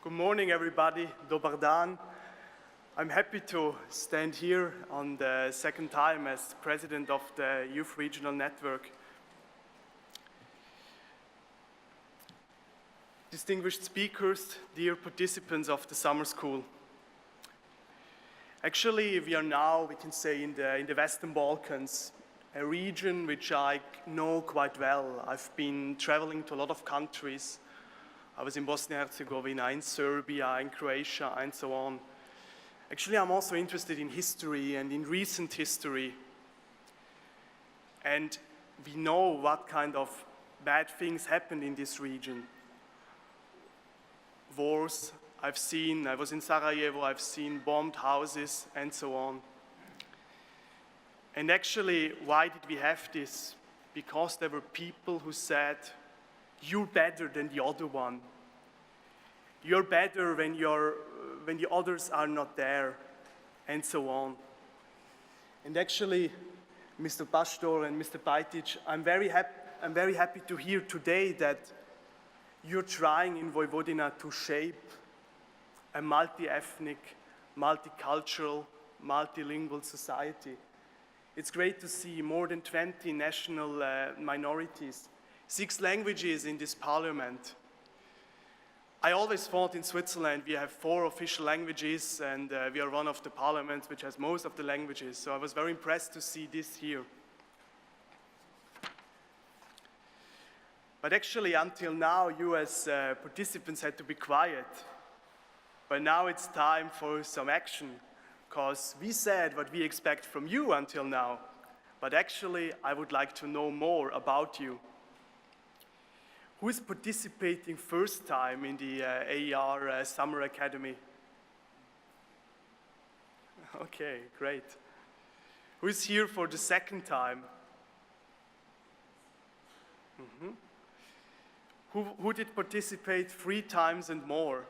Good morning, everybody. Dobar dan. I'm happy to stand here on the second time as president of the Youth Regional Network. Distinguished speakers, dear participants of the summer school. Actually, we are now, we can say, in the Western Balkans, a region which I know quite well. I've been traveling to a lot of countries. I was in Bosnia-Herzegovina, in Serbia, in Croatia, and so on. Actually, I'm also interested in history and in recent history. And we know what kind of bad things happened in this region. Wars, I was in Sarajevo, I've seen bombed houses, and so on. And actually, why did we have this? Because there were people who said, you're better than the other one. You're better when the others are not there, and so on. And actually, Mr. Pastor and Mr. Pajtic, I'm very happy to hear today that you're trying in Vojvodina to shape a multi-ethnic, multicultural, multilingual society. It's great to see more than 20 national minorities, 6 languages in this parliament. I always thought in Switzerland we have 4 official languages and we are one of the parliaments which has most of the languages, so I was very impressed to see this here. But actually, until now, you as participants had to be quiet. But now it's time for some action, because we said what we expect from you until now. But actually, I would like to know more about you. Who is participating first time in the AER Summer Academy? Okay, great. Who is here for the second time? Mm-hmm. Who did participate 3 times and more?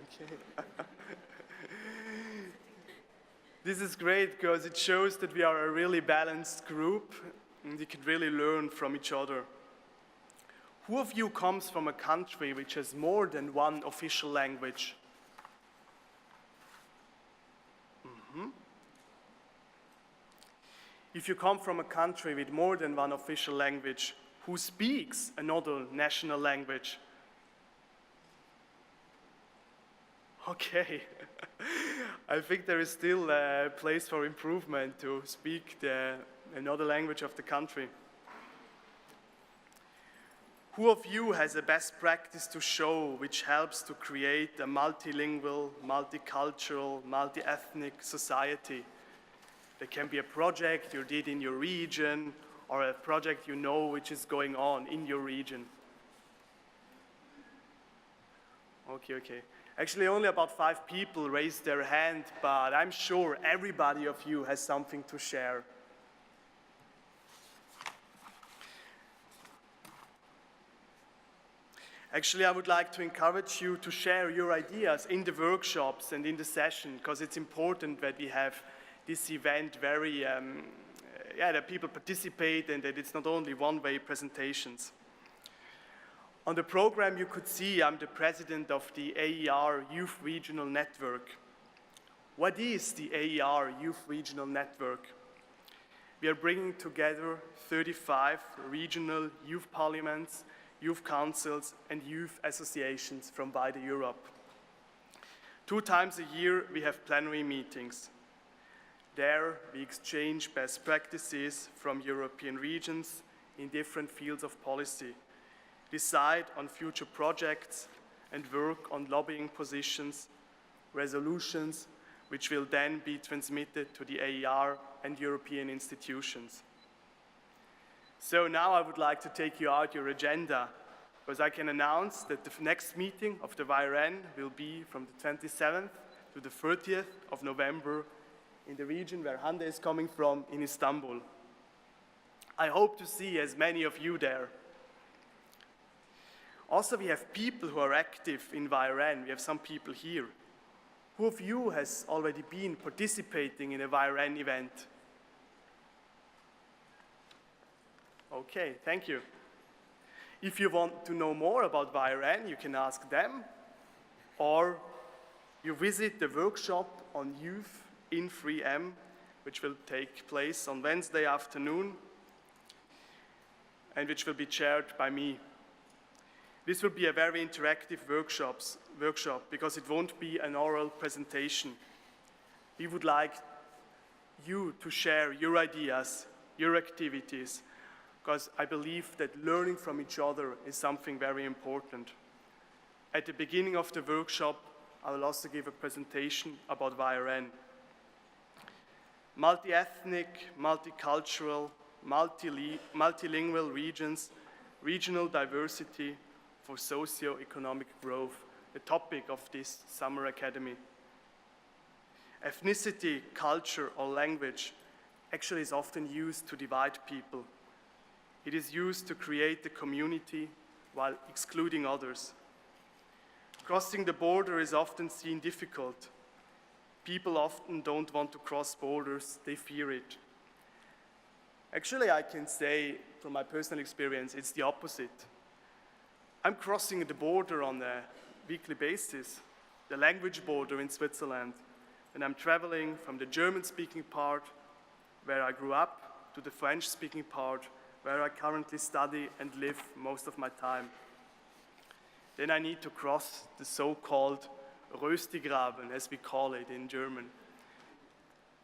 Okay. This is great because it shows that we are a really balanced group and we can really learn from each other. Who of you comes from a country which has more than 1 official language? Mm-hmm. If you come from a country with more than 1 official language, who speaks another national language? Okay, I think there is still a place for improvement to speak another language of the country. Who of you has a best practice to show which helps to create a multilingual, multicultural, multi-ethnic society? There can be a project you did in your region or a project you know which is going on in your region. Okay. Actually, only about 5 people raised their hand, but I'm sure everybody of you has something to share. Actually, I would like to encourage you to share your ideas in the workshops and in the session, because it's important that we have this event that people participate and that it's not only one-way presentations. On the program you could see I'm the president of the AER Youth Regional Network. What is the AER Youth Regional Network? We are bringing together 35 regional youth parliaments, youth councils and youth associations from wider Europe. 2 times a year we have plenary meetings. There we exchange best practices from European regions in different fields of policy, decide on future projects and work on lobbying positions, resolutions which will then be transmitted to the AER and European institutions. So now I would like to take you out your agenda, because I can announce that the next meeting of the YRN will be from the 27th to the 30th of November in the region where Hande is coming from, in Istanbul. I hope to see as many of you there. Also, we have people who are active in YRN. We have some people here. Who of you has already been participating in a YRN event? Okay, thank you. If you want to know more about YRN, you can ask them, or you visit the workshop on youth in 3M, which will take place on Wednesday afternoon, and which will be chaired by me. This will be a very interactive workshop because it won't be an oral presentation. We would like you to share your ideas, your activities, because I believe that learning from each other is something very important. At the beginning of the workshop, I will also give a presentation about YRN. Multi-ethnic, multicultural, multilingual regions, regional diversity for socio-economic growth, the topic of this summer academy. Ethnicity, culture, or language actually is often used to divide people. It is used to create the community while excluding others. Crossing the border is often seen difficult. People often don't want to cross borders, they fear it. Actually, I can say from my personal experience, it's the opposite. I'm crossing the border on a weekly basis, the language border in Switzerland, and I'm traveling from the German-speaking part, where I grew up, to the French-speaking part, where I currently study and live most of my time. Then I need to cross the so-called Röstigraben, as we call it in German.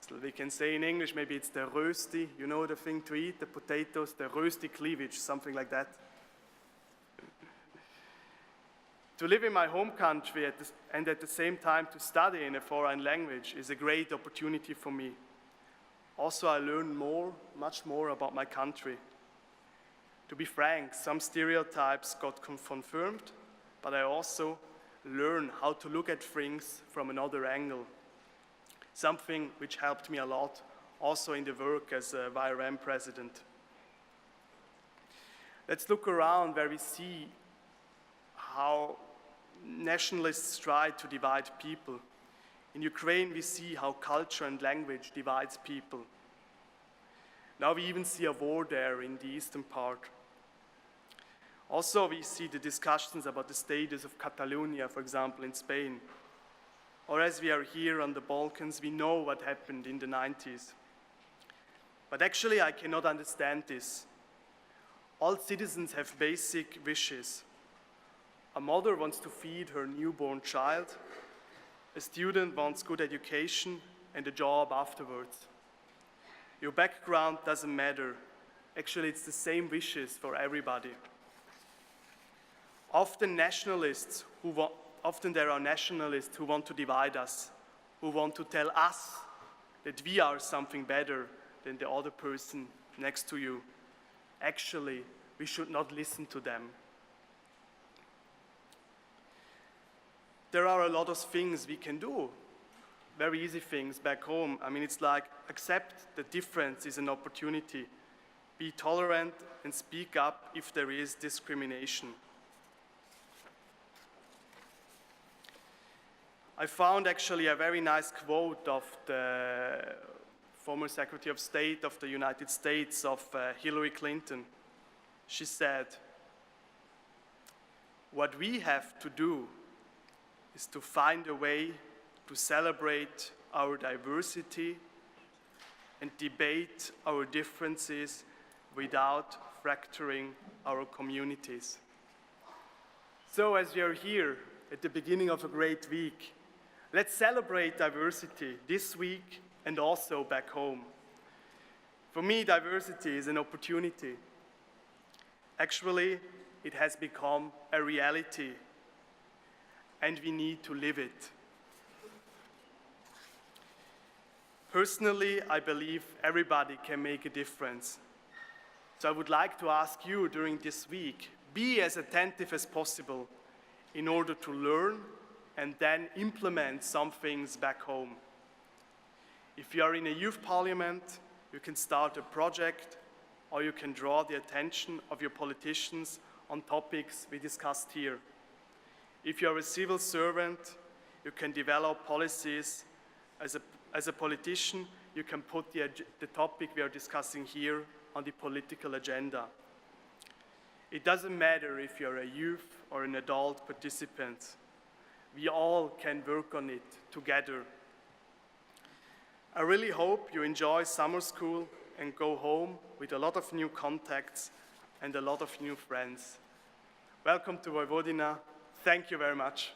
So we can say in English, maybe it's the Rösti, you know the thing to eat, the potatoes, the Rösti cleavage, something like that. To live in my home country and at the same time to study in a foreign language is a great opportunity for me. Also, I learn much more about my country. To be frank, some stereotypes got confirmed, but I also learn how to look at things from another angle. Something which helped me a lot, also in the work as a YRM president. Let's look around where we see how nationalists try to divide people. In Ukraine, we see how culture and language divides people. Now we even see a war there in the eastern part. Also, we see the discussions about the status of Catalonia, for example, in Spain. Or as we are here on the Balkans, we know what happened in the 90s. But actually, I cannot understand this. All citizens have basic wishes. A mother wants to feed her newborn child. A student wants good education and a job afterwards. Your background doesn't matter. Actually, it's the same wishes for everybody. Often there are nationalists who want to divide us, who want to tell us that we are something better than the other person next to you. Actually, we should not listen to them. There are a lot of things we can do, very easy things back home. I mean, it's like accept the difference is an opportunity. Be tolerant and speak up if there is discrimination. I found actually a very nice quote of the former Secretary of State of the United States, of Hillary Clinton. She said, "What we have to do is to find a way to celebrate our diversity and debate our differences without fracturing our communities." So as we are here at the beginning of a great week, let's celebrate diversity this week and also back home. For me, diversity is an opportunity. Actually, it has become a reality, and we need to live it. Personally, I believe everybody can make a difference. So I would like to ask you during this week, be as attentive as possible in order to learn and then implement some things back home. If you are in a youth parliament, you can start a project, or you can draw the attention of your politicians on topics we discussed here. If you are a civil servant, you can develop policies. As a politician, you can put the topic we are discussing here on the political agenda. It doesn't matter if you're a youth or an adult participant. We all can work on it together. I really hope you enjoy summer school and go home with a lot of new contacts and a lot of new friends. Welcome to Vojvodina. Thank you very much.